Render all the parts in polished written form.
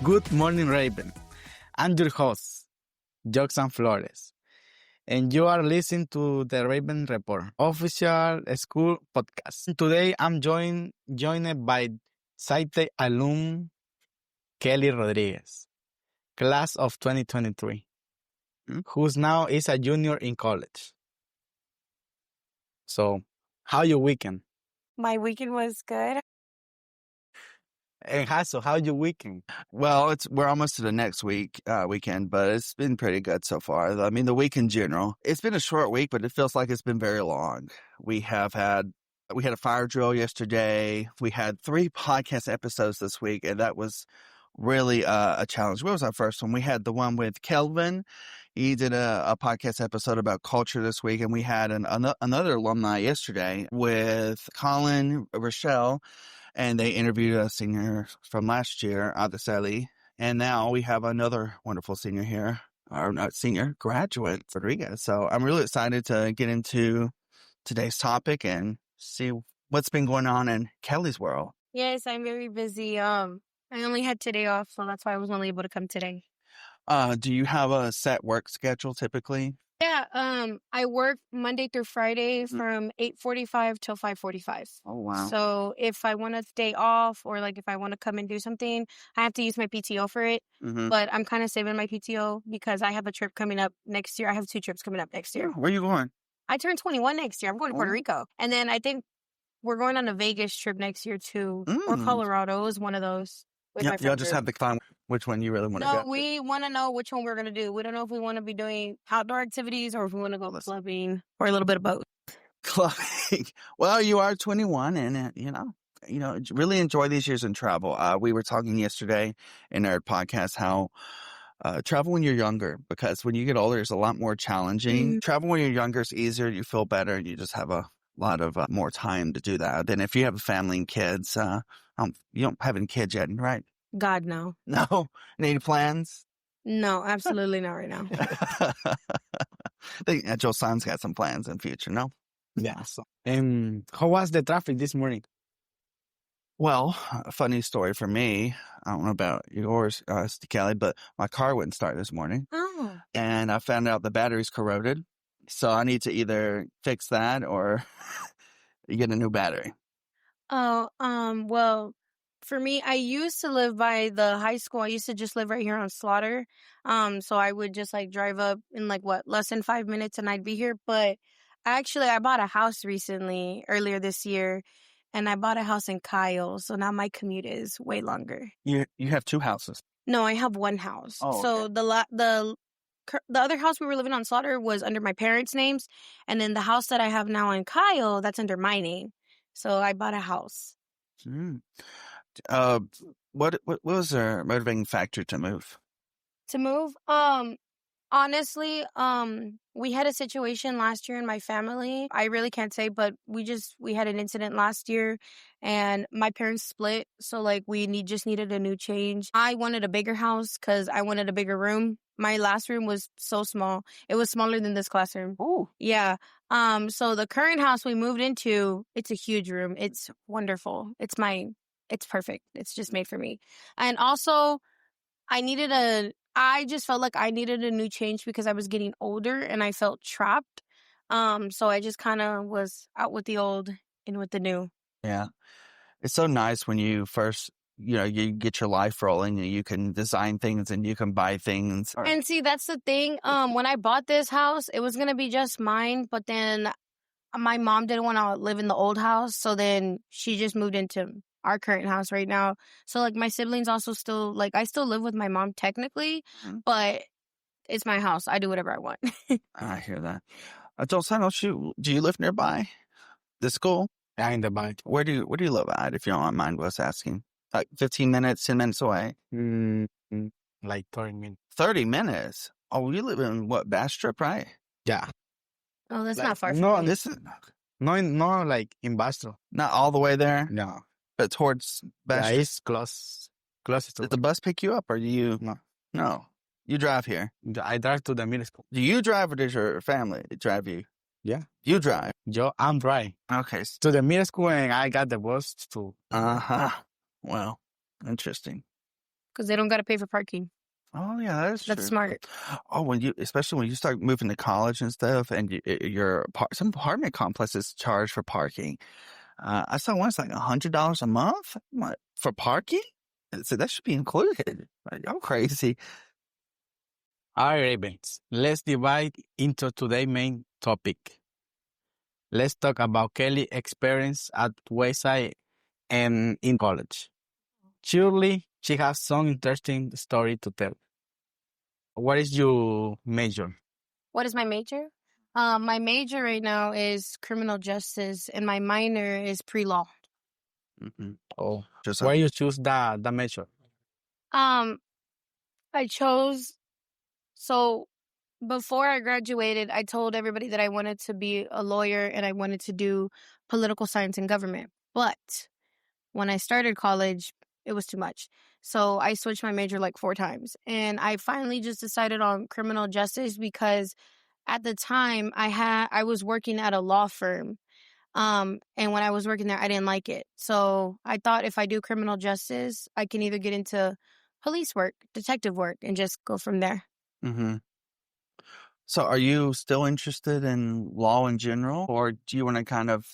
Good morning, Raven. I'm your host, Joscan Flores, and you are listening to the Raven Report official school podcast. Today, I'm joined by Site alum Kelly Rodriguez, class of 2023, who's now is a junior in college. So, how your weekend? My weekend was good. And Jasso, how your weekend? Well, we're almost to the next weekend, but it's been pretty good so far. I mean, the week in general, it's been a short week, but it feels like it's been very long. We had a fire drill yesterday. We had 3 podcast episodes this week, and that was really a challenge. What was our first one? We had the one with Kelvin. He did a podcast episode about culture this week, and we had another alumni yesterday with Colin Rochelle. And they interviewed a singer from last year, Adeseli. And now we have another wonderful singer here, or not singer, graduate, Rodriguez. So I'm really excited to get into today's topic and see what's been going on in Kelly's world. Yes, I'm very busy. I only had today off, so that's why I was only able to come today. Do you have a set work schedule typically? Yeah, I work Monday through Friday from 8:45 till 5:45. Oh, wow. So if I want to stay off or like if I want to come and do something, I have to use my PTO for it. Mm-hmm. But I'm kind of saving my PTO because I have a trip coming up next year. I have 2 trips coming up next year. Where are you going? I turn 21 next year. I'm going to Puerto Rico. And then I think we're going on a Vegas trip next year too. Or Colorado is one of those. Y'all just have to find which one you really want to go. No, we want to know which one we're going to do. We don't know if we want to be doing outdoor activities or if we want to go clubbing or a little bit of both. Clubbing. Well, you are 21 and, really enjoy these years in travel. We were talking yesterday in our podcast how travel when you're younger, because when you get older, it's a lot more challenging. Travel when you're younger is easier. You feel better. And you just have a lot of more time to do that. Then if you have a family and kids, you don't have any kids yet, right? God, no. No? Any plans? No, absolutely not right now. I think Josan's got some plans in the future, no? Yeah. So, how was the traffic this morning? Well, a funny story for me. I don't know about yours, Kelly, but my car wouldn't start this morning. Oh. And I found out the battery's corroded. So I need to either fix that or get a new battery. Oh, well, for me, I used to live by the high school. I used to just live right here on Slaughter. So I would just like drive up in less than 5 minutes and I'd be here. But actually, I bought a house recently, earlier this year, and I bought a house in Kyle. So now my commute is way longer. You have 2 houses? No, I have 1 house. Oh, so okay. the other house we were living on Slaughter was under my parents' names. And then the house that I have now in Kyle, that's under my name. So I bought a house. What was their motivating factor to move? To move? Honestly, we had a situation last year in my family. I really can't say, but we had an incident last year and my parents split. So we just needed a new change. I wanted a bigger house because I wanted a bigger room. My last room was so small. It was smaller than this classroom. Oh. Yeah. So the current house we moved into, it's a huge room. It's wonderful. It's perfect. It's just made for me. And also I just felt like I needed a new change because I was getting older and I felt trapped. So I just kind of was out with the old, in with the new. Yeah. It's so nice when you first, you get your life rolling and you can design things and you can buy things. And see, that's the thing. When I bought this house, it was going to be just mine, but then my mom didn't want to live in the old house. So then she just moved into our current house right now. So my siblings also still, I still live with my mom technically, but it's my house. I do whatever I want. I hear that. Joscan, do you live nearby the school? Yeah, in the back. Where do you live at, if you don't mind us asking? 15 minutes, 10 minutes away? 30 minutes. 30 minutes? Oh, you live in what, Bastrop, right? Yeah. Oh, that's not far from No, me. this is no, in Bastro. Not all the way there? No. But towards Bastrop? Yeah, it's close to. Did the bus pick you up or do you? No. You drive here? I drive to the middle school. Do you drive or does your family drive you? Yeah. You drive? I'm driving. Okay. To the middle school and I got the bus to. Uh-huh. Well, interesting. because they don't got to pay for parking. Oh yeah, that's true. That's smart. Oh, especially when you start moving to college and stuff, and some apartment complexes charge for parking. I saw one, it's like $100 a month for parking. So that should be included. Like, I'm crazy. All right, Ravens. Let's divide into today's main topic. Let's talk about Kelly's experience at Wayside and in college. Surely she has some interesting story to tell. What is your major? What is my major? My major right now is criminal justice, and my minor is pre-law. Mm-hmm. Oh, why you choose that major? I chose, so before I graduated, I told everybody that I wanted to be a lawyer and I wanted to do political science and government. But when I started college, it was too much. So I switched my major like 4 times. And I finally just decided on criminal justice because at the time I was working at a law firm. And when I was working there, I didn't like it. So I thought if I do criminal justice, I can either get into police work, detective work, and just go from there. Mm-hmm. So are you still interested in law in general, or do you want to kind of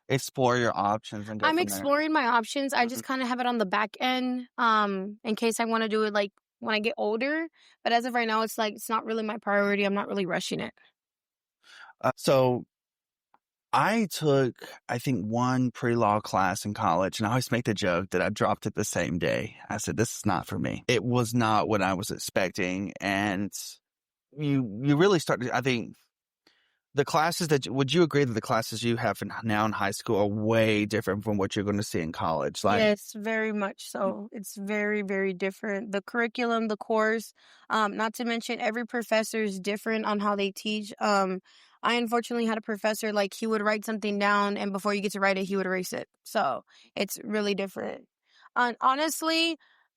explore your options and go I'm from exploring my options. I just kind of have it on the back end in case I want to do it like when I get older. But as of right now, it's like it's not really my priority. I'm not really rushing it. So I took, I think, one pre-law class in college, and I always make the joke that I dropped it the same day. I said, this is not for me. It was not what I was expecting. And you really start to, I think, the classes would you agree that the classes you have now in high school are way different from what you're going to see in college? Like, yes, very much so. It's very, very different. The curriculum, the course, not to mention every professor is different on how they teach. I unfortunately had a professor, like he would write something down and before you get to write it, he would erase it. So it's really different. Honestly,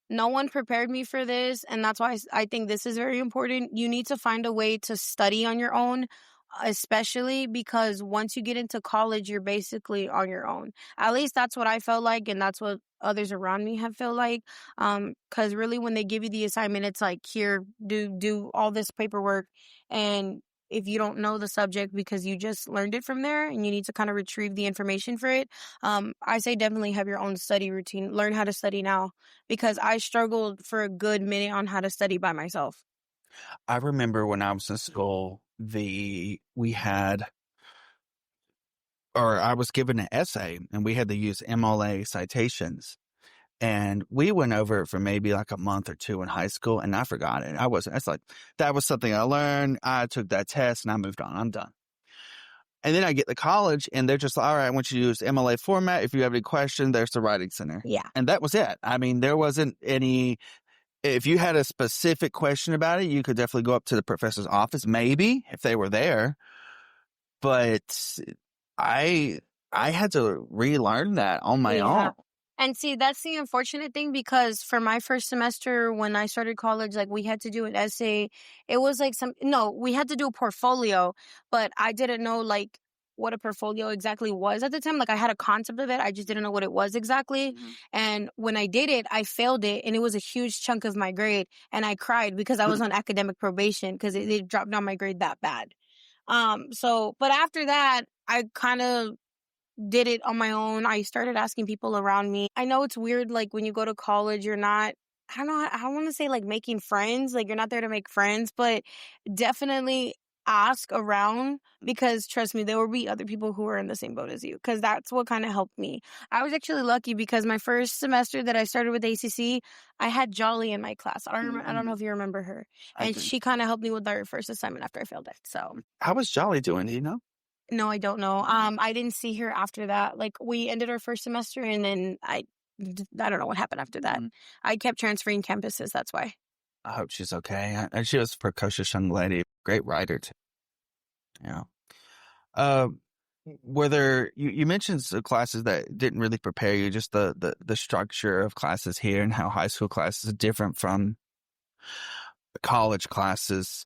no one prepared me for this. And that's why I think this is very important. You need to find a way to study on your own, especially because once you get into college, you're basically on your own. At least that's what I felt like, and that's what others around me have felt like. Because really, when they give you the assignment, it's like, here, do all this paperwork, and if you don't know the subject because you just learned it from there and you need to kind of retrieve the information for it, I say definitely have your own study routine. Learn how to study now, because I struggled for a good minute on how to study by myself. I remember when I was in school, I was given an essay and we had to use MLA citations. And we went over it for maybe like a month or 2 in high school, and I forgot it. That was something I learned. I took that test and I moved on. I'm done. And then I get to college and they're just like, all right, I want you to use MLA format. If you have any question, there's the writing center. Yeah. And that was it. I mean, there wasn't any. If you had a specific question about it, you could definitely go up to the professor's office, maybe, if they were there. But I had to relearn that on my own. And see, that's the unfortunate thing, because for my first semester when I started college, like we had to do an essay. It was like we had to do a portfolio, but I didn't know like what a portfolio exactly was at the time. Like I had a concept of it. I just didn't know what it was exactly. Mm-hmm. And when I did it, I failed it, and it was a huge chunk of my grade. And I cried because I was on academic probation because it dropped down my grade that bad. But after that, I kind of did it on my own. I started asking people around me. I know it's weird, like when you go to college, you're not, I don't know, I want to say like making friends, like you're not there to make friends, but definitely ask around, because trust me, there will be other people who are in the same boat as you, because that's what kind of helped me. I was actually lucky because my first semester that I started with ACC, I had Jolly in my class. I don't know if you remember her. And she kind of helped me with our first assignment after I failed it. So how was Jolly doing? Do you know? No, I don't know. I didn't see her after that. Like we ended our first semester, and then I don't know what happened after that. I kept transferring campuses. That's why. I hope she's okay. And she was a precocious young lady, great writer too. Yeah. Were there? You mentioned some classes that didn't really prepare you. Just the structure of classes here and how high school classes are different from college classes.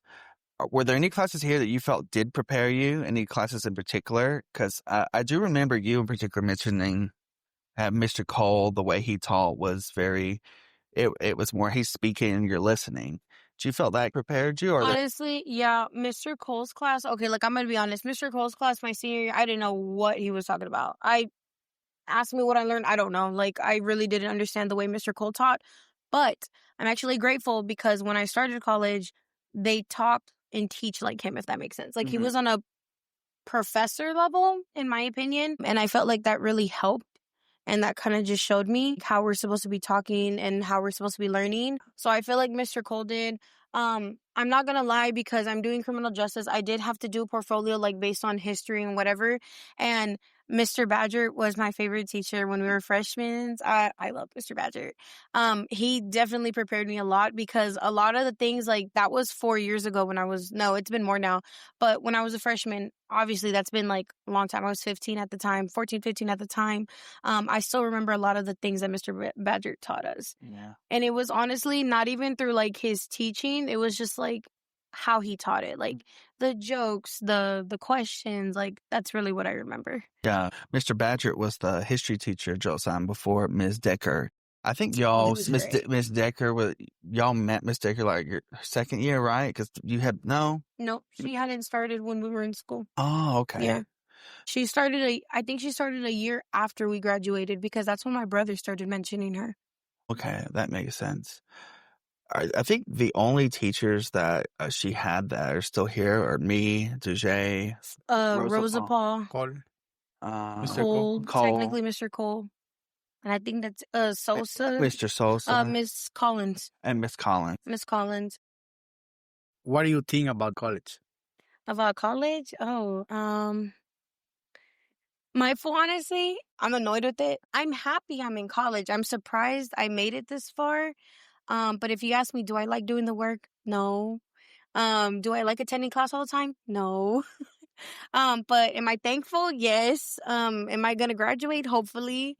Were there any classes here that you felt did prepare you? Any classes in particular? Because I do remember you in particular mentioning Mr. Cole. The way he taught was very it was more he's speaking and you're listening. Do you feel that prepared you? Or Honestly, yeah, Mr. Cole's class. Okay, like I'm gonna be honest. Mr. Cole's class, my senior year, I didn't know what he was talking about. I asked me what I learned. I don't know. Like I really didn't understand the way Mr. Cole taught. But I'm actually grateful because when I started college, they talk and teach like him, if that makes sense. Like he was on a professor level, in my opinion, and I felt like that really helped. And that kind of just showed me how we're supposed to be talking and how we're supposed to be learning. So I feel like Mr. Cole did. I'm not going to lie, because I'm doing criminal justice. I did have to do a portfolio like based on history and whatever. And Mr. Badger was my favorite teacher when we were freshmen. I love Mr. Badger. He definitely prepared me a lot, because a lot of the things, like that was 4 years ago when it's been more now. But when I was a freshman, obviously that's been like a long time. I was 15 at the time, 14, 15 at the time. I still remember a lot of the things that Mr. Badger taught us. Yeah. And it was honestly not even through like his teaching. It was just like how he taught it, like the jokes, the questions, like that's really what I remember. Yeah. Mr. Badger was the history teacher at Joscan before Ms. Decker. I think Miss Decker y'all met Miss Decker like your second year, right? Because you had Nope, she hadn't started when we were in school. Oh, okay. Yeah. I think she started a year after we graduated, because that's when my brother started mentioning her. Okay, that makes sense. I think the only teachers that she had that are still here are me, Dujay, Rosa Paul, Cole. Mr. Cole, Cole. technically Mr. Cole. And I think that's Sosa, Mr. Sosa, Miss Collins. and Miss Collins. Miss Collins. What do you think about college? About college? Honestly, I'm annoyed with it. I'm happy I'm in college. I'm surprised I made it this far. But if you ask me, do I like doing the work? No. Do I like attending class all the time? No. But am I thankful? Yes. Am I gonna graduate? Hopefully.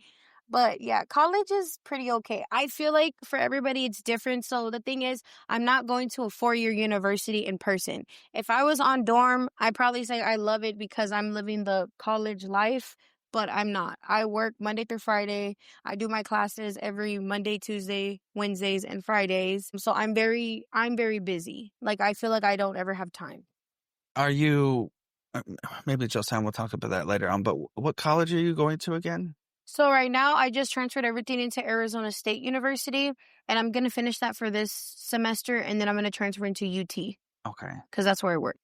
But yeah, college is pretty okay. I feel like for everybody it's different. So the thing is, I'm not going to a 4-year university in person. If I was on dorm, I'd probably say I love it because I'm living the college life, but I'm not. I work Monday through Friday. I do my classes every Monday, Tuesday, Wednesdays, and Fridays. So I'm very busy. Like I feel like I don't ever have time. Are you, maybe Joscan will talk about that later on, but what college are you going to again? So right now, I just transferred everything into Arizona State University, and I'm going to finish that for this semester, and then I'm going to transfer into UT. Okay. Because that's where I work.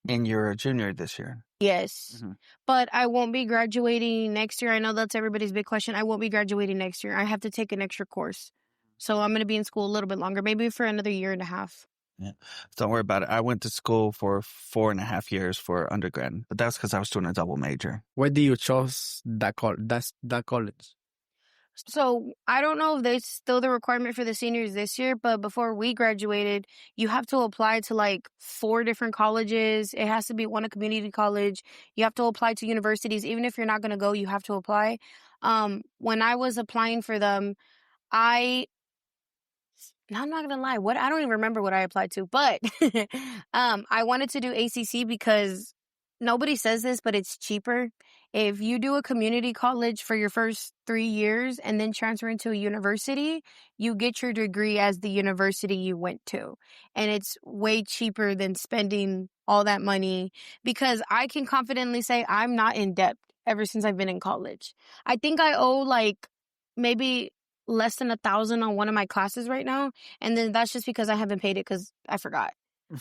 And you're a junior this year? Yes. Mm-hmm. But I won't be graduating next year. I know that's everybody's big question. I won't be graduating next year. I have to take an extra course. So I'm going to be in school a little bit longer, maybe for another year and a half. Yeah. Don't worry about it. I went to school for 4.5 years for undergrad, but that's because I was doing a double major. Why did you choose that college? So I don't know if there's still the requirement for the seniors this year, but before we graduated, you have to apply to like 4 different colleges. It has to be one a community college. You have to apply to universities. Even if you're not going to go, you have to apply. When I was applying for them, I'm not gonna lie. I don't even remember what I applied to, but I wanted to do ACC because nobody says this, but it's cheaper. If you do a community college for your first 3 years and then transfer into a university, you get your degree as the university you went to. And it's way cheaper than spending all that money, because I can confidently say I'm not in debt ever since I've been in college. I think I owe like maybe less than $1,000 on one of my classes right now. And then that's just because I haven't paid it because I forgot.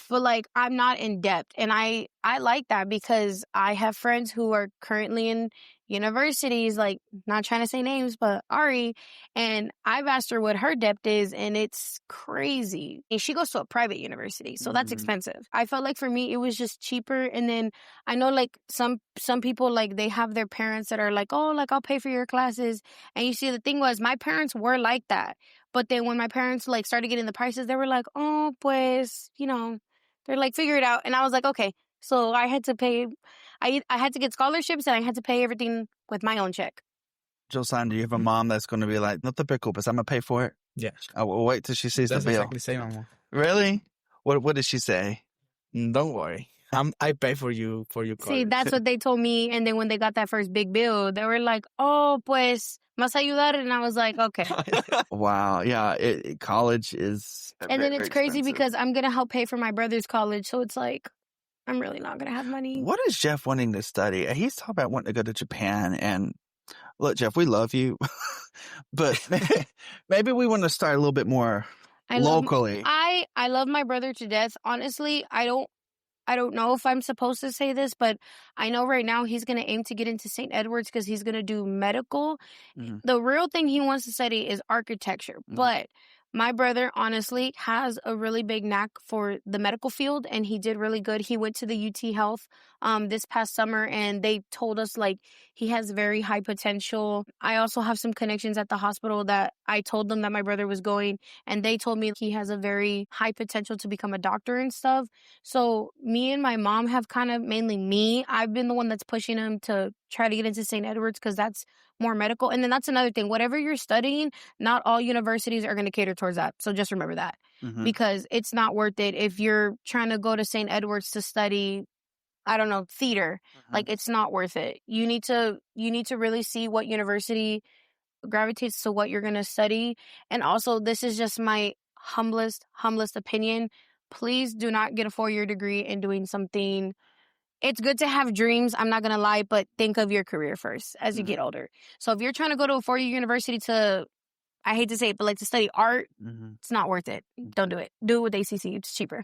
But like, I'm not in debt. And I like that because I have friends who are currently in universities, like not trying to say names, but Ari, and I've asked her what her debt is, and it's crazy. And she goes to a private university, so that's expensive. I felt like for me, it was just cheaper. And then I know like some people, like they have their parents that are like, oh, like I'll pay for your classes. And you see, the thing was, my parents were like that. But then when my parents like started getting the prices, they were like, oh, pues, you know, they're like, figure it out. And I was like, okay. So I had to pay, I had to get scholarships, and I had to pay everything with my own check. Joscan, do you have a mom that's going to be like, no te preocupes, I'm going to pay for it? Yes. I will wait till she sees That's the bill. exactly the same, Mama. Really? What did she say? Don't worry. I pay for you for your college. See, that's what they told me. And then when they got that first big bill, they were like, oh, pues, ¿Vas a ayudar? And I was like, okay. Wow. Yeah. College is And then it's crazy expensive. because I'm going to help pay for my brother's college. So it's like, I'm really not going to have money. What is Jeff wanting to study? He's talking about wanting to go to Japan. And look, Jeff, we love you, but maybe we want to start a little bit more locally. I love my brother to death. Honestly, I don't know if I'm supposed to say this, but I know right now he's going to aim to get into St. Edward's because he's going to do medical. Mhm. The real thing he wants to study is architecture. Mhm. But my brother, honestly, has a really big knack for the medical field, and he did really good. He went to the UT Health this past summer, and they told us, like, he has very high potential. I also have some connections at the hospital that I told them that my brother was going, and they told me he has a very high potential to become a doctor and stuff. So me and my mom have kind of, mainly me, I've been the one that's pushing him to try to get into St. Edward's because that's more medical. And then that's another thing. Whatever you're studying, not all universities are going to cater towards that. So just remember that because it's not worth it. If you're trying to go to St. Edward's to study, I don't know, theater, like it's not worth it. You need to really see what university gravitates to what you're going to study. And also, this is just my humblest opinion. Please do not get a 4-year degree in doing something. It's good to have dreams, I'm not going to lie, but think of your career first as you get older. So if you're trying to go to a 4-year university to, I hate to say it, but like to study art, it's not worth it. Don't do it. Do it with ACC. It's cheaper.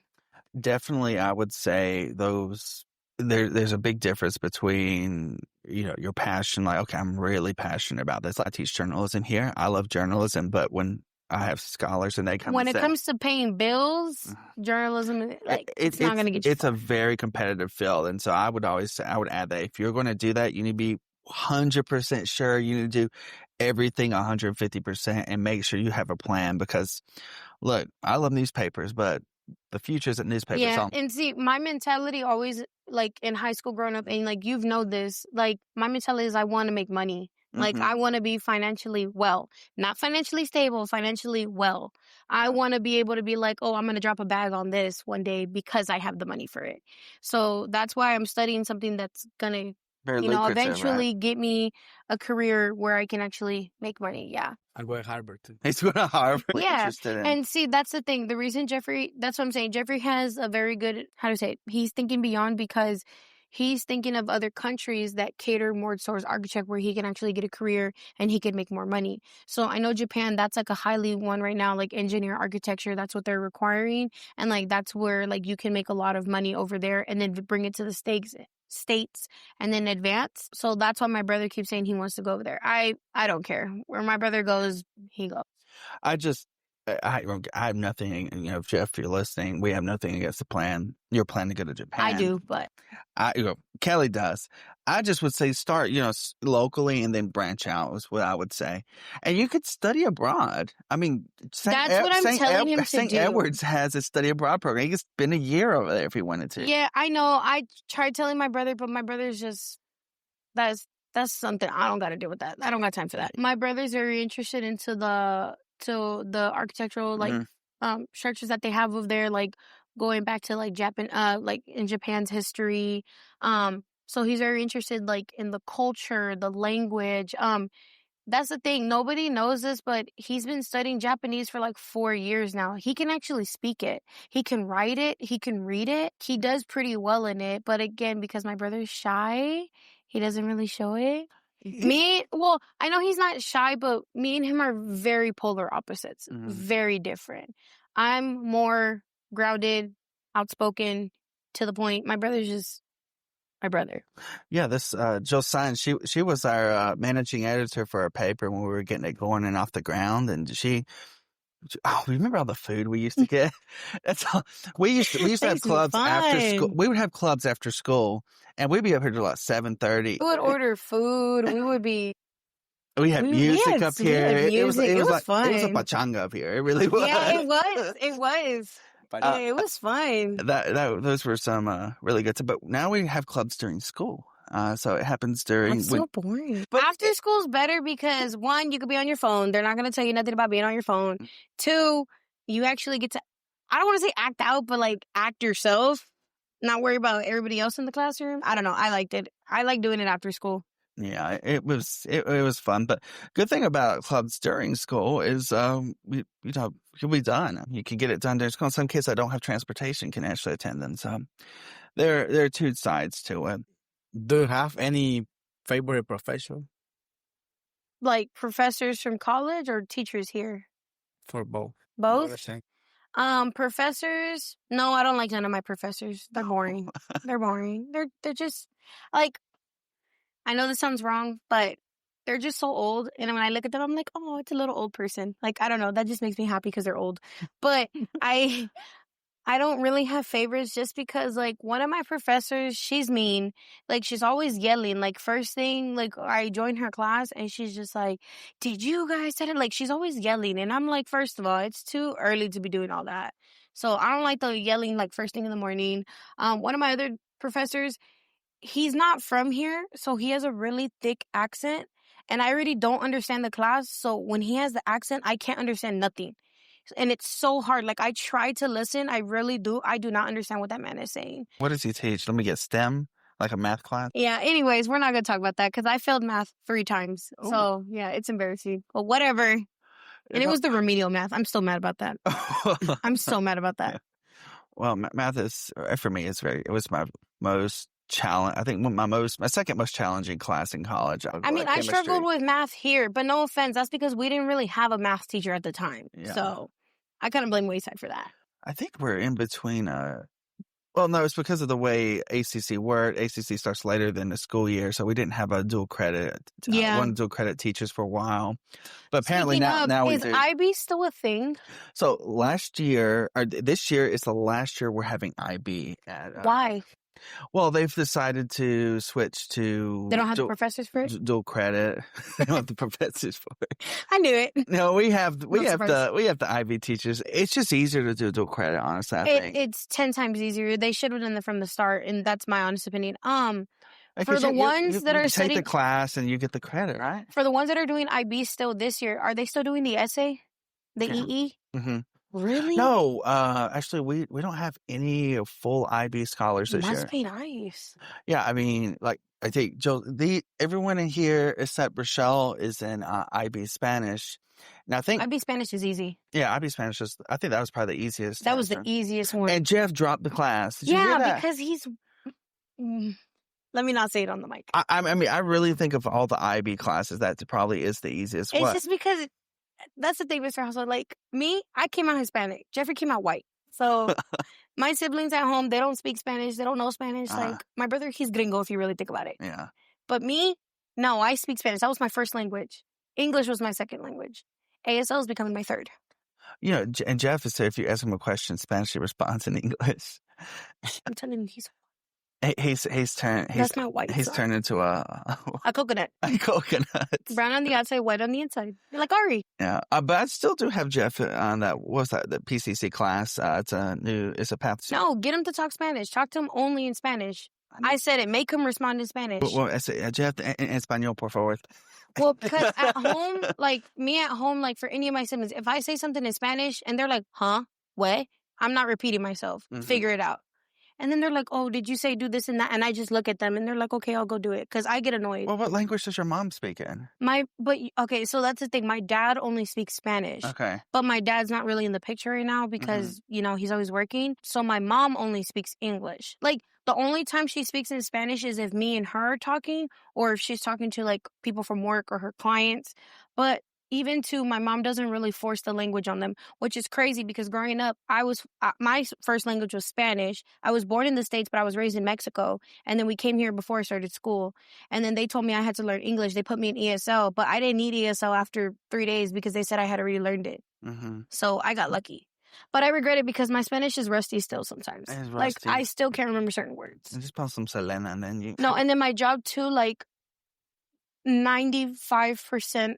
Definitely, I would say there's a big difference between, your passion. Like, okay, I'm really passionate about this. I teach journalism here. I love journalism, but when I have scholars and they come when it comes to paying bills, journalism, like it's not going to get you. It's a very competitive field, and so I would add that if you're going to do that, you need to be 100% sure. You need to do everything 150% and make sure you have a plan. Because, look, I love newspapers, but the future isn't newspapers. Yeah, and see, my mentality always, like in high school growing up, and like you've known this, like my mentality is I want to make money. Like, I want to be financially well, not financially stable, financially well. I want to be able to be like, oh, I'm going to drop a bag on this one day because I have the money for it. So that's why I'm studying something that's going to, eventually get me a career where I can actually make money. Yeah. I'll go to Harvard too. He's going to Harvard. Yeah. And see, that's the thing. The reason that's what I'm saying. Jeffrey has a very good, he's thinking beyond because he's thinking of other countries that cater more towards architect where he can actually get a career and he can make more money. So I know Japan, that's like a highly one right now, like engineer architecture, that's what they're requiring. And like, that's where like you can make a lot of money over there and then bring it to the states and then advance. So that's why my brother keeps saying he wants to go over there. I don't care. Where my brother goes, he goes. I have nothing, if Jeff, you're listening, we have nothing against your plan to go to Japan. I do, but Kelly does. I just would say start, locally and then branch out is what I would say. And you could study abroad. I mean, that's what I'm telling him to do. St. Edward's has a study abroad program. He could spend a year over there if he wanted to. Yeah, I know. I tried telling my brother, but my brother's just, that's something I don't got to deal with that. I don't got time for that. My brother's very interested into the architectural structures that they have over there, like going back to like Japan, like in Japan's history. So he's very interested like in the culture, the language. That's the thing. Nobody knows this, but he's been studying Japanese for like 4 years now. He can actually speak it. He can write it. He can read it. He does pretty well in it. But again, because my brother's shy, he doesn't really show it. I know he's not shy, but me and him are very polar opposites. Very different. I'm more grounded, outspoken, to the point. My brother's just my brother. Yeah, this Joscan, she was our managing editor for our paper when we were getting it going and off the ground, and remember all the food we used to get? That's all. We used to have clubs after school. We would have clubs after school, and we'd be up here till like 7:30. We would order food. We had music up here. It was fun. It was a pachanga up here. It really was. Yeah, it was. It was fun. Those were some really good stuff. But now we have clubs during school. So it happens during... That's so boring. But after school's better because, one, you could be on your phone. They're not going to tell you nothing about being on your phone. 2, you actually get to, I don't want to say act out, but like act yourself. Not worry about everybody else in the classroom. I don't know. I liked it. I like doing it after school. Yeah, it was fun. But good thing about clubs during school is, you'll be done. You can get it done during school. Some kids that don't have transportation can actually attend them. So there are two sides to it. Do you have any favorite professor Like professors from college or teachers here? for both? Both? Understand. Professors? No, I don't like none of my professors. They're boring. They're boring. They're just like, I know this sounds wrong, but they're just so old. And when I look at them, I'm like, oh, it's a little old person. Like, I don't know. That just makes me happy because they're old. But I don't really have favorites just because, like, one of my professors, she's mean. Like, she's always yelling. Like, first thing, like, I joined her class and she's just like, did you guys said it? Like, she's always yelling. And I'm like, first of all, it's too early to be doing all that. So I don't like the yelling, like, first thing in the morning. One of my other professors, he's not from here, so he has a really thick accent. And I already don't understand the class. So when he has the accent, I can't understand nothing. And it's so hard. Like, I try to listen. I really do. I do not understand what that man is saying. What does he teach? Let me get STEM, like a math class. Yeah. Anyways, we're not going to talk about that because I failed math 3 times. Ooh. So, yeah, it's embarrassing. But whatever. And it was the remedial math. I'm still mad about that. I'm so mad about that. Yeah. Well, math is, for me, it was my most challenge. I think my second most challenging class in college. I mean, I struggled with math here, but no offense. That's because we didn't really have a math teacher at the time. Yeah. So I kind of blame Wayside for that. I think we're in between well, no, it's because of the way ACC worked. ACC starts later than the school year, so we didn't have a dual credit. One dual credit teachers for a while, but apparently now we do. Is IB still a thing? So last year, or this year is the last year we're having IB. Why? Well, they've decided to switch to. They don't have the professors for it? Dual credit. They don't have the professors for it. I knew it. No, we have the IB teachers. It's just easier to do dual credit, honestly. I think it's 10 times easier. They should have done that from the start, and that's my honest opinion. For the you ones that are studying, take the class and you get the credit, right? For the ones that are doing IB still this year, are they still doing the essay, the EE? Mm-hmm. Really? No, actually, we don't have any full IB scholars this year. Must be nice. Yeah, I mean, like, I think everyone in here except Rochelle is in IB Spanish. Now, I think IB Spanish is easy. Yeah, IB Spanish I think that was probably the easiest. That was the easiest one. And Jeff dropped the class. Did you hear that? Because he's. Let me not say it on the mic. I mean, I really think of all the IB classes, that probably is the easiest. It's just because. That's the thing, Mr. Household. Like, me, I came out Hispanic. Jeffrey came out white. So, my siblings at home, they don't speak Spanish. They don't know Spanish. Like, my brother, he's gringo if you really think about it. Yeah. But me, no, I speak Spanish. That was my first language. English was my second language. ASL is becoming my third. You know, and Jeff is, if you ask him a question in Spanish, he responds in English. I'm telling you, he's turned. That's my white He's son. turned into a coconut. A coconut. Brown on the outside, white on the inside. You're like Ari. Yeah, but I still do have Jeff on that. What's that? The PCC class. It's a path. No, get him to talk Spanish. Talk to him only in Spanish. I said it. Make him respond in Spanish. Well, Jeff, en español, por favor. Well, because at home, like me at home, like for any of my siblings, if I say something in Spanish and they're like, huh, what? I'm not repeating myself. Mm-hmm. Figure it out. And then they're like, oh, did you say do this and that? And I just look at them and they're like, okay, I'll go do it. Because I get annoyed. Well, what language does your mom speak in? Okay, so that's the thing. My dad only speaks Spanish. Okay. But my dad's not really in the picture right now because, he's always working. So my mom only speaks English. Like, the only time she speaks in Spanish is if me and her are talking or if she's talking to, like, people from work or her clients. But even my mom doesn't really force the language on them, which is crazy because growing up, my first language was Spanish. I was born in the States, but I was raised in Mexico. And then we came here before I started school. And then they told me I had to learn English. They put me in ESL, but I didn't need ESL after 3 days because they said I had already learned it. Mm-hmm. So I got lucky. But I regret it because my Spanish is rusty still sometimes. It is rusty. Like, I still can't remember certain words. And just put some Selena and then you... No, and then my job too, like, 95%,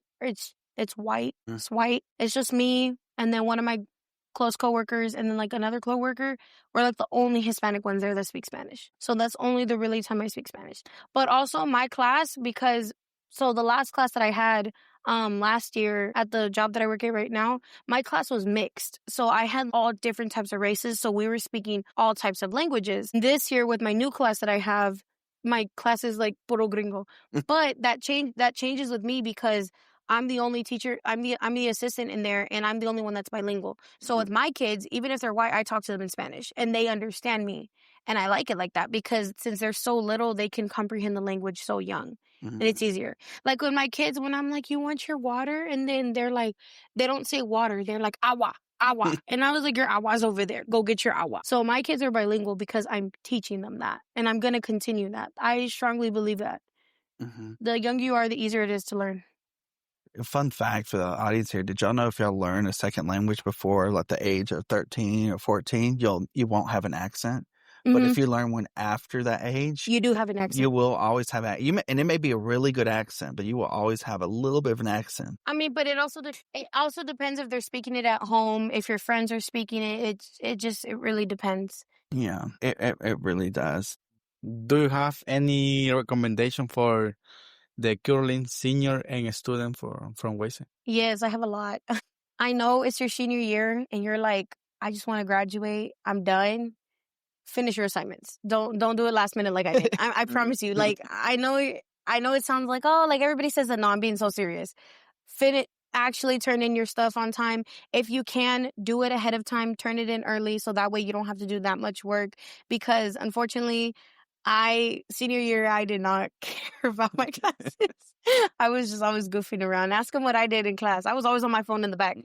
it's white. It's white. It's just me and then one of my close coworkers and then like another coworker. We're like the only Hispanic ones there that speak Spanish. So that's only the really time I speak Spanish. But also my class, so the last class that I had last year at the job that I work at right now, my class was mixed. So I had all different types of races. So we were speaking all types of languages. This year with my new class that I have, my class is like puro gringo. But that changes with me because I'm the only teacher. I'm the assistant in there, and I'm the only one that's bilingual. So with my kids, even if they're white, I talk to them in Spanish, and they understand me. And I like it like that because since they're so little, they can comprehend the language so young. And it's easier. Like with my kids, when I'm like, you want your water? And then they're like, they don't say water. They're like, agua, agua. And I was like, your agua's over there. Go get your agua. So my kids are bilingual because I'm teaching them that. And I'm going to continue that. I strongly believe that. The younger you are, the easier it is to learn. Fun fact for the audience here: did y'all know if y'all learn a second language before like the age of 13 or 14, you won't have an accent? But if you learn one after that age, you do have an accent. You will always have and it may be a really good accent, but you will always have a little bit of an accent. I mean, but it also depends if they're speaking it at home, if your friends are speaking it. It really depends. Yeah, it really does. Do you have any recommendation for the current senior and student from Wesen? Yes, I have a lot. I know it's your senior year and you're like, I just want to graduate. I'm done. Finish your assignments. Don't do it last minute like I did. I promise you. Like, I know it sounds like, oh, like everybody says that. No, I'm being so serious. Actually turn in your stuff on time. If you can, do it ahead of time. Turn it in early so that way you don't have to do that much work. Because unfortunately, senior year, I did not care about my classes. I was just always goofing around. Ask them what I did in class. I was always on my phone in the back.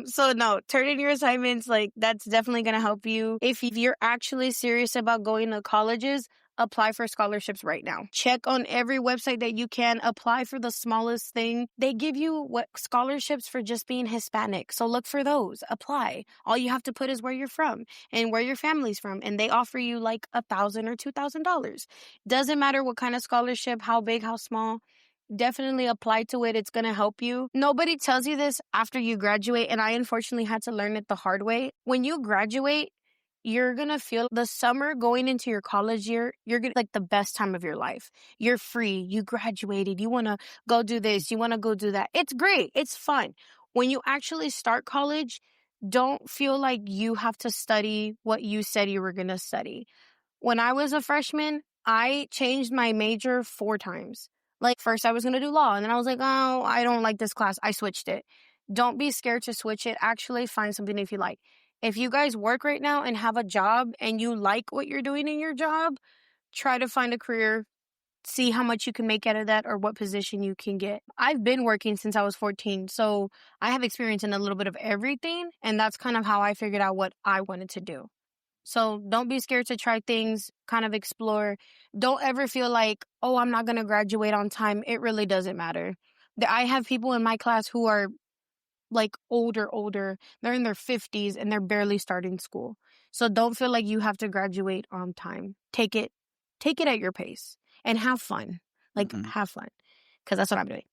So no, turn in your assignments. Like, that's definitely going to help you. If you're actually serious about going to colleges, apply for scholarships right now. Check on every website that you can. Apply for the smallest thing. They give you scholarships for just being Hispanic. So look for those. Apply. All you have to put is where you're from and where your family's from. And they offer you like $1,000 or $2,000. Doesn't matter what kind of scholarship, how big, how small. Definitely apply to it. It's going to help you. Nobody tells you this after you graduate. And I unfortunately had to learn it the hard way. When you graduate, you're going to feel the summer going into your college year, you're going to like the best time of your life. You're free. You graduated. You want to go do this. You want to go do that. It's great. It's fun. When you actually start college, don't feel like you have to study what you said you were going to study. When I was a freshman, I changed my major 4 times. Like, first I was going to do law, and then I was like, oh, I don't like this class. I switched it. Don't be scared to switch it. Actually, find something if you like. If you guys work right now and have a job and you like what you're doing in your job, try to find a career, see how much you can make out of that or what position you can get. I've been working since I was 14, so I have experience in a little bit of everything, and that's kind of how I figured out what I wanted to do. So don't be scared to try things, kind of explore. Don't ever feel like, oh, I'm not going to graduate on time. It really doesn't matter. I have people in my class who are like older. They're in their 50s and they're barely starting school. So don't feel like you have to graduate on time. Take it at your pace and have fun. Like, have fun. Because that's what I'm doing.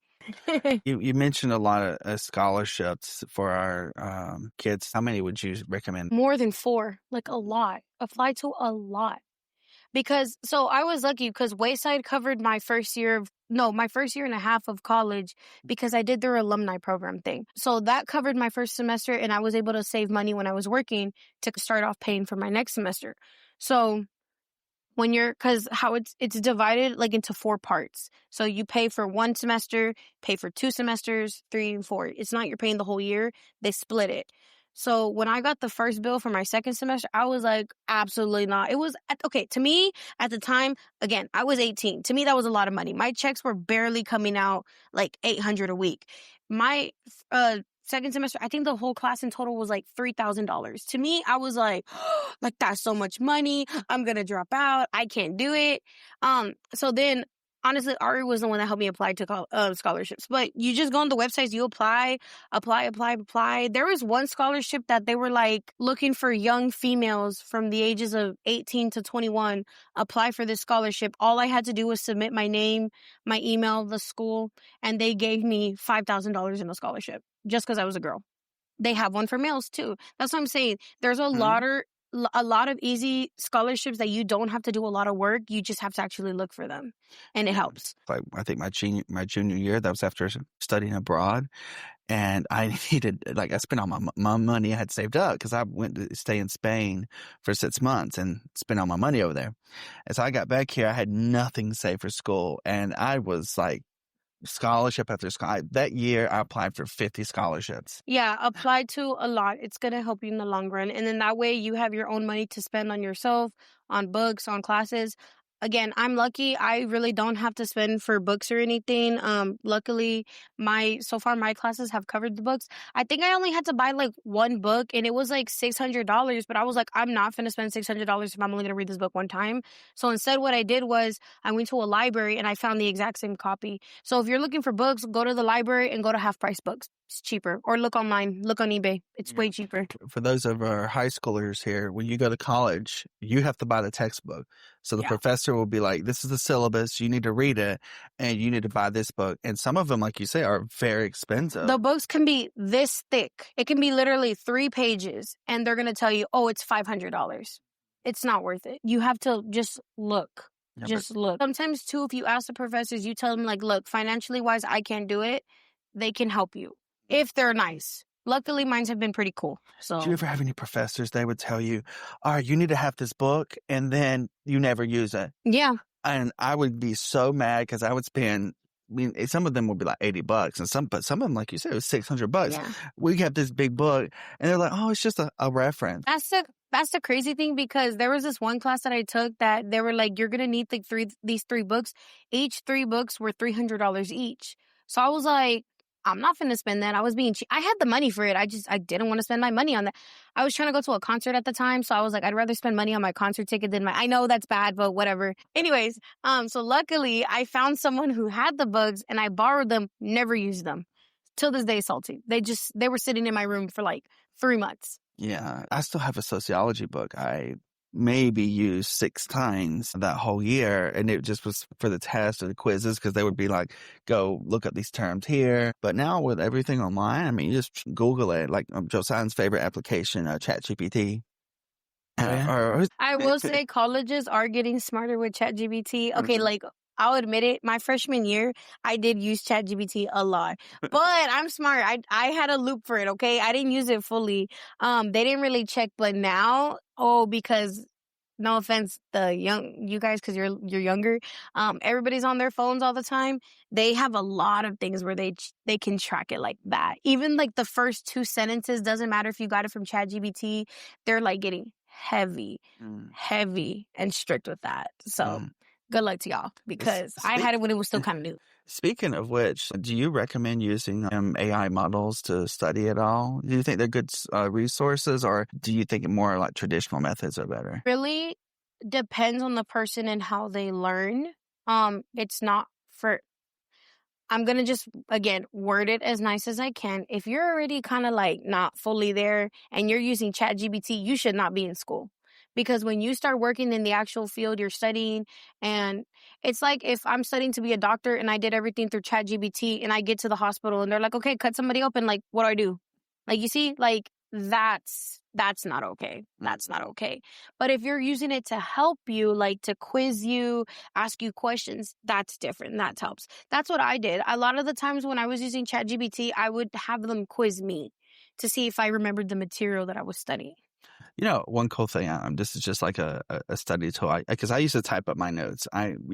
You mentioned a lot of scholarships for our kids. How many would you recommend? More than 4, like a lot. Apply to a lot. Because, so I was lucky because Wayside covered my first year and a half of college because I did their alumni program thing. So that covered my first semester and I was able to save money when I was working to start off paying for my next semester. So because how it's divided like into 4 parts. So you pay for 1 semester, pay for 2 semesters, 3 and 4. It's not you're paying the whole year. They split it. So when I got the first bill for my second semester, I was like, absolutely not. It was, okay, to me, at the time, again, I was 18. To me, that was a lot of money. My checks were barely coming out like $800 a week. My second semester, I think the whole class in total was like $3,000. To me, I was like, oh, like that's so much money. I'm going to drop out. I can't do it. So then honestly, Ari was the one that helped me apply to scholarships. But you just go on the websites, you apply. There was one scholarship that they were like looking for young females from the ages of 18 to 21. Apply for this scholarship. All I had to do was submit my name, my email, the school, and they gave me $5,000 in a scholarship just because I was a girl. They have one for males too. That's what I'm saying. There's a lot a lot of easy scholarships that you don't have to do a lot of work. You just have to actually look for them, and it helps. Like, I think my junior year, that was after studying abroad. And I needed, like, I spent all my money I had saved up because I went to stay in Spain for 6 months and spent all my money over there. And so I got back here, I had nothing saved for school. And I was like, scholarship after scholarship. That year, I applied for 50 scholarships. Yeah, apply to a lot. It's going to help you in the long run. And then that way you have your own money to spend on yourself, on books, on classes. Again, I'm lucky. I really don't have to spend for books or anything. Luckily, so far my classes have covered the books. I think I only had to buy like one book, and it was like $600. But I was like, I'm not going to spend $600 if I'm only going to read this book one time. So instead, what I did was I went to a library and I found the exact same copy. So if you're looking for books, go to the library and go to half price books. It's cheaper. Or look online. Look on eBay. It's way cheaper. For those of our high schoolers here, when you go to college, you have to buy the textbook. So the professor will be like, this is the syllabus. You need to read it, and you need to buy this book. And some of them, like you say, are very expensive. The books can be this thick. It can be literally 3 pages, and they're going to tell you, oh, it's $500. It's not worth it. You have to just look. Just look. Sometimes, too, if you ask the professors, you tell them, like, look, financially wise, I can't do it. They can help you if they're nice. Luckily, mine have been pretty cool. So, do you ever have any professors, they would tell you, all right, you need to have this book, and then you never use it? Yeah. And I would be so mad because I would spend, I mean, some of them would be like $80, and but some of them, like you said, it was $600. Yeah. We have this big book, and they're like, oh, it's just a reference. That's the crazy thing, because there was this one class that I took that they were like, you're going to need like these 3 books. Each 3 books were $300 each. So I was like, I'm not finna spend that. I was being cheap. I had the money for it. I didn't want to spend my money on that. I was trying to go to a concert at the time. So I was like, I'd rather spend money on my concert ticket than I know that's bad, but whatever. Anyways, so luckily I found someone who had the books and I borrowed them, never used them. Till this day, salty. They were sitting in my room for like 3 months. Yeah. I still have a sociology book. I maybe used 6 times that whole year, and it just was for the test or the quizzes, because they would be like, go look up these terms here. But now with everything online, I mean, you just Google it, like Josiah's favorite application, ChatGPT. I will say colleges are getting smarter with ChatGPT. Okay, like, I'll admit it, my freshman year, I did use ChatGPT a lot. But I'm smart. I had a loop for it, okay? I didn't use it fully. They didn't really check, but now, because no offense, you guys, because you're younger, everybody's on their phones all the time. They have a lot of things where they can track it like that. Even like the first 2 sentences, doesn't matter if you got it from ChatGPT, they're like getting heavy and strict with that. So good luck to y'all, because I had it when it was still kind of new. Speaking of which, do you recommend using AI models to study at all? Do you think they're good resources, or do you think more like traditional methods are better? Really depends on the person and how they learn. It's not for... I'm going to just, again, word it as nice as I can. If you're already kind of like not fully there and you're using ChatGPT, you should not be in school. Because when you start working in the actual field you're studying, and it's like if I'm studying to be a doctor and I did everything through ChatGPT and I get to the hospital and they're like, okay, cut somebody open, like, what do I do? Like, you see, like, that's not okay. That's not okay. But if you're using it to help you, like to quiz you, ask you questions, that's different. That helps. That's what I did. A lot of the times when I was using ChatGPT, I would have them quiz me to see if I remembered the material that I was studying. You know, one cool thing, this is just like a study tool, because I used to type up my notes.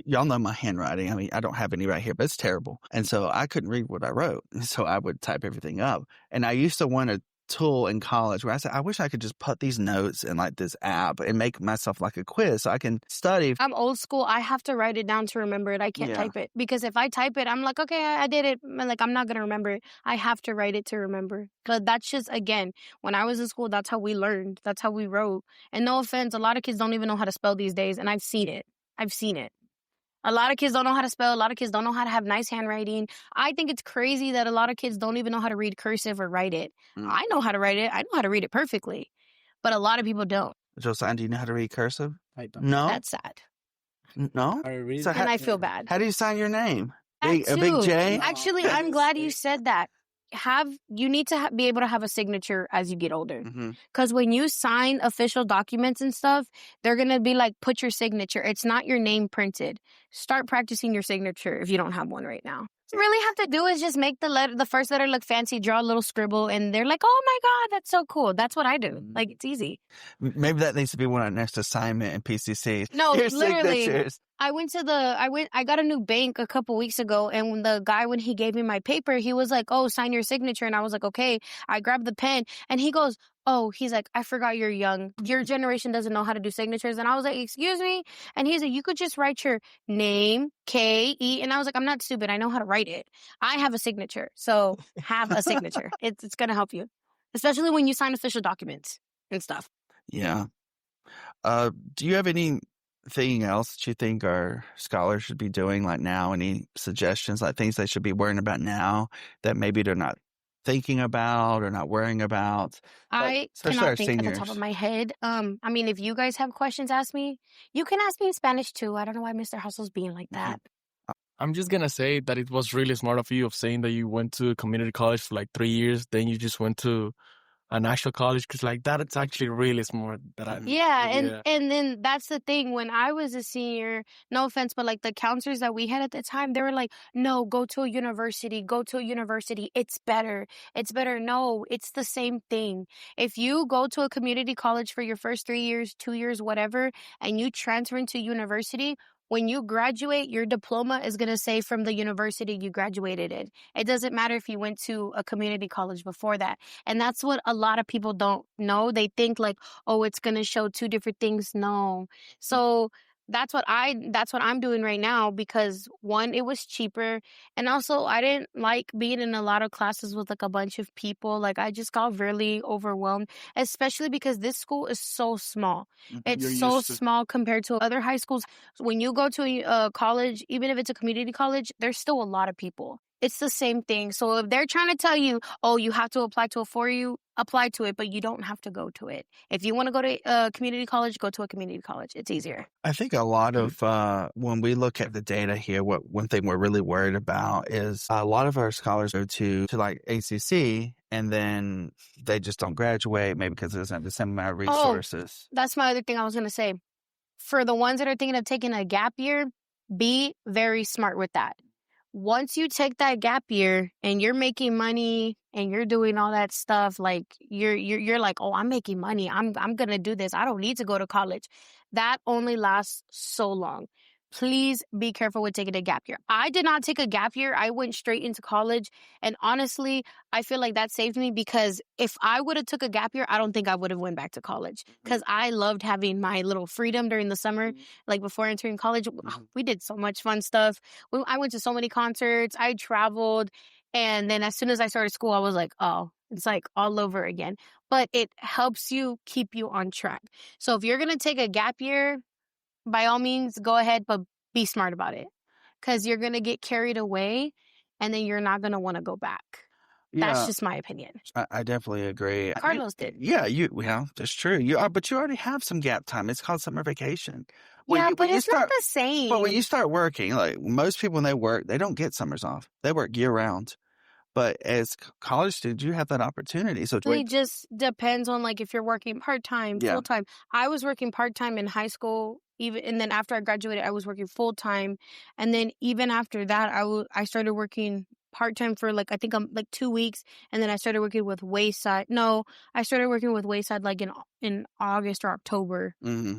Y'all know my handwriting. I mean, I don't have any right here, but it's terrible. And so I couldn't read what I wrote. So I would type everything up. And I used to want to tool in college where I said, I wish I could just put these notes in like this app and make myself like a quiz so I can study. I'm old school. I have to write it down to remember it. I can't type it, because if I type it, I'm like, okay, I did it. Like, I'm not going to remember it. I have to write it to remember. But that's just, again, when I was in school, that's how we learned. That's how we wrote. And no offense, a lot of kids don't even know how to spell these days. And I've seen it. A lot of kids don't know how to spell. A lot of kids don't know how to have nice handwriting. I think it's crazy that a lot of kids don't even know how to read cursive or write it. I know how to write it. I know how to read it perfectly. But a lot of people don't. Josiah, do you know how to read cursive? I don't. No? That's sad. No? So and I feel bad. How do you sign your name? A big J? Actually, I'm glad you said that. you need to be able to have a signature as you get older. Mm-hmm. Because when you sign official documents and stuff, they're going to be like, put your signature. It's not your name printed. Start practicing your signature if you don't have one right now. You really have to do is just make the first letter look fancy, draw a little scribble, and they're like, oh my God, that's so cool. That's what I do. Like, it's easy. Maybe that needs to be one of our next assignment in PCC. No, Your literally. signatures. I got a new bank a couple weeks ago, and when he gave me my paper, he was like, oh, sign your signature. And I was like, okay. I grabbed the pen, and he goes, oh, he's like, I forgot you're young. Your generation doesn't know how to do signatures. And I was like, excuse me? And he's like, you could just write your name, K-E. And I was like, I'm not stupid. I know how to write it. I have a signature. So have a signature. It's going to help you, especially when you sign official documents and stuff. Yeah. Do you have anything else that you think our scholars should be doing like now? Any suggestions, like things they should be worrying about now that maybe they're not thinking about or not worrying about? I especially cannot our think at the seniors. top of my head. I mean, if you guys have questions, ask me. You can ask me in Spanish too. I don't know why Mr. Hustle's being like that. I'm just going to say that it was really smart of you of saying that you went to community college for like 3 years. Then you just went to an actual college, because like that, it's actually really smart. And then that's the thing. When I was a senior, no offense, but like the counselors that we had at the time, they were like, no, go to a university. It's better. No, it's the same thing. If you go to a community college for your first 3 years, 2 years, whatever, and you transfer into university, when you graduate, your diploma is going to say from the university you graduated in. It doesn't matter if you went to a community college before that. And that's what a lot of people don't know. They think like, oh, it's going to show two different things. No. So that's what I'm doing right now, because one, it was cheaper. And also I didn't like being in a lot of classes with like a bunch of people. Like I just got really overwhelmed, especially because this school is so small. It's so small compared to other high schools. When you go to a college, even if it's a community college, there's still a lot of people. It's the same thing. So if they're trying to tell you, oh, you have to apply to a 4U, apply to it, but you don't have to go to it. If you want to go to a community college, go to a community college. It's easier. I think a lot of, when we look at the data here, one thing we're really worried about is a lot of our scholars go to like ACC, and then they just don't graduate, maybe because it doesn't have the same amount of resources. That's my other thing I was going to say. For the ones that are thinking of taking a gap year, be very smart with that. Once you take that gap year and you're making money and you're doing all that stuff, like you're like, oh, I'm making money. I'm going to do this. I don't need to go to college. That only lasts so long. Please be careful with taking a gap year. I did not take a gap year. I went straight into college. And honestly, I feel like that saved me, because if I would have took a gap year, I don't think I would have went back to college, because I loved having my little freedom during the summer. Like before entering college, we did so much fun stuff. I went to so many concerts. I traveled. And then as soon as I started school, I was like, oh, it's like all over again. But it helps you keep you on track. So if you're going to take a gap year, by all means, go ahead, but be smart about it, because you're going to get carried away and then you're not going to want to go back. Yeah, that's just my opinion. I definitely agree. Carlos did. Yeah, that's true. But you already have some gap time. It's called summer vacation. But it's not the same. But when you start working, like most people when they work, they don't get summers off. They work year round. But as college students, you have that opportunity. So it just depends on like if you're working part-time, full-time. I was working part-time in high school, and then after I graduated, I was working full-time. And then even after that, I started working part-time for like, I think like 2 weeks. And then I started working with Wayside. No, I started working with Wayside like in August or October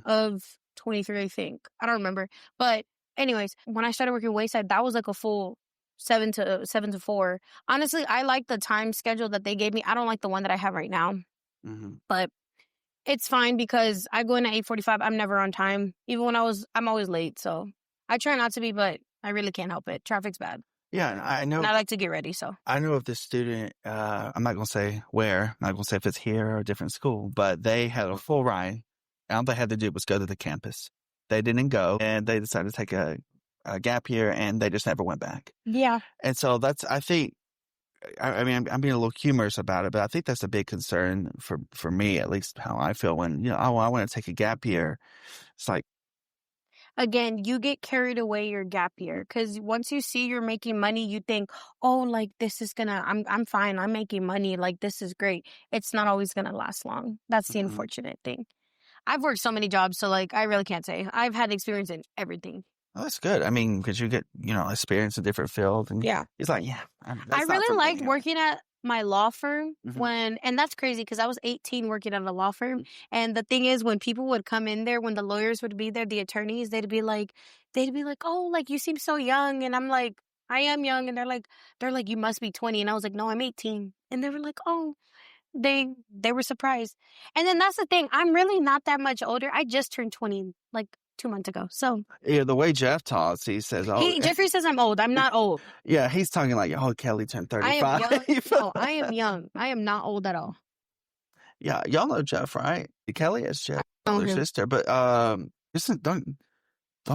of 23, I think. I don't remember. But anyways, when I started working Wayside, that was like a full 7 to 4. Honestly, I like the time schedule that they gave me. I don't like the one that I have right now. But it's fine, because I go in at 8:45. I'm never on time. Even when I'm always late. So I try not to be, but I really can't help it. Traffic's bad. Yeah, and I know. And I like to get ready, so. I know of this student, I'm not going to say where. I'm not going to say if it's here or a different school, but they had a full ride. All they had to do was go to the campus. They didn't go, and they decided to take a gap year, and they just never went back. Yeah. And so I think, I mean, I'm being a little humorous about it, but I think that's a big concern for me, at least how I feel when, I want to take a gap year. It's like, again, you get carried away your gap year because once you see you're making money, you think, oh, like this is I'm fine. I'm making money. Like this is great. It's not always gonna last long. That's the unfortunate thing. I've worked so many jobs, so like I really can't say. I've had experience in everything. Oh, that's good. I mean, because you get, experience in different fields. And Yeah. It's like, I really liked working at my law firm Mhm. and that's crazy because I was 18 working at a law firm. And the thing is, when people would come in there, when the lawyers would be there, the attorneys, they'd be like, oh, like you seem so young. And I'm like, I am young. And they're like, you must be 20. And I was like, no, I'm 18. And they were like, oh, they were surprised. And then that's the thing. I'm really not that much older. I just turned 20 like 2 months ago. So Yeah, the way Jeff talks, he says, Jeffrey says I'm old. I'm not old. Yeah, he's talking like, Kelly turned 35. I am young. No, I am young. I am not old at all. Yeah, y'all know Jeff, right? Kelly is Jeff's older him. sister, but don't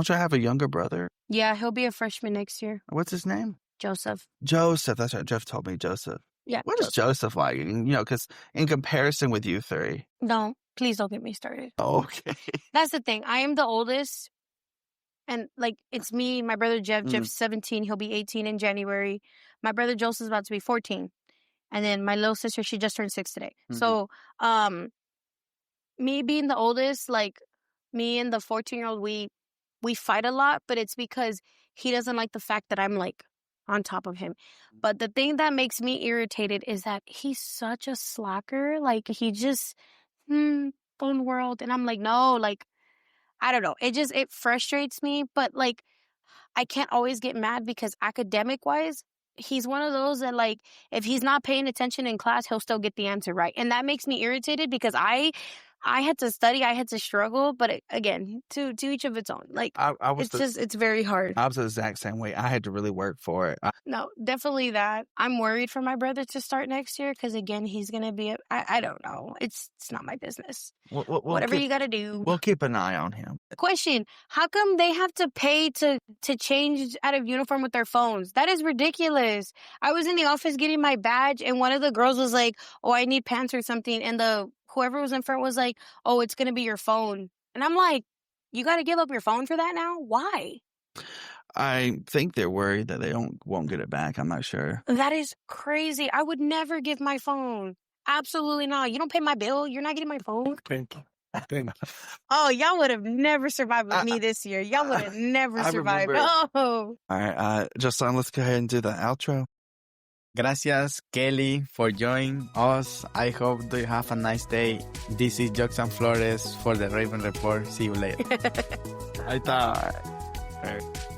you have a younger brother? Yeah, he'll be a freshman next year. What's his name? Joseph. Joseph. That's right. Jeff told me Joseph. Yeah. What is Joseph like? Because in comparison with you three. No, please don't get me started. Okay. That's the thing. I am the oldest. And like, it's me, my brother Jeff. Jeff's 17. He'll be 18 in January. My brother Joseph's about to be 14. And then my little sister, she just turned 6 today. So, me being the oldest, like me and the 14-year-old, we fight a lot, but it's because he doesn't like the fact that I'm like on top of him. But the thing that makes me irritated is that he's such a slacker. Like he just, phone world. And I'm like, no, like, I don't know. It frustrates me, but like, I can't always get mad because academic wise, he's one of those that like, if he's not paying attention in class, he'll still get the answer right. And that makes me irritated because I had to study, I had to struggle, but again, to each of its own. Like, it's very hard. I was the exact same way. I had to really work for it. No, definitely that. I'm worried for my brother to start next year because again, he's gonna be. I don't know. It's not my business. Whatever you got to do. We'll keep an eye on him. Question: how come they have to pay to change out of uniform with their phones? That is ridiculous. I was in the office getting my badge, and one of the girls was like, "Oh, I need pants or something," and whoever was in front was like, "Oh, it's gonna be your phone," and I'm like, "You got to give up your phone for that now? Why?" I think they're worried that they won't get it back. I'm not sure. That is crazy. I would never give my phone. Absolutely not. You don't pay my bill. You're not getting my phone. Thank you. Oh, y'all would have never survived with me this year. Y'all would have never survived. Oh. All right, Joscan, let's go ahead and do the outro. Gracias, Kelly, for joining us. I hope you have a nice day. This is Joscan Flores for the Raven Report. See you later. Ahí está.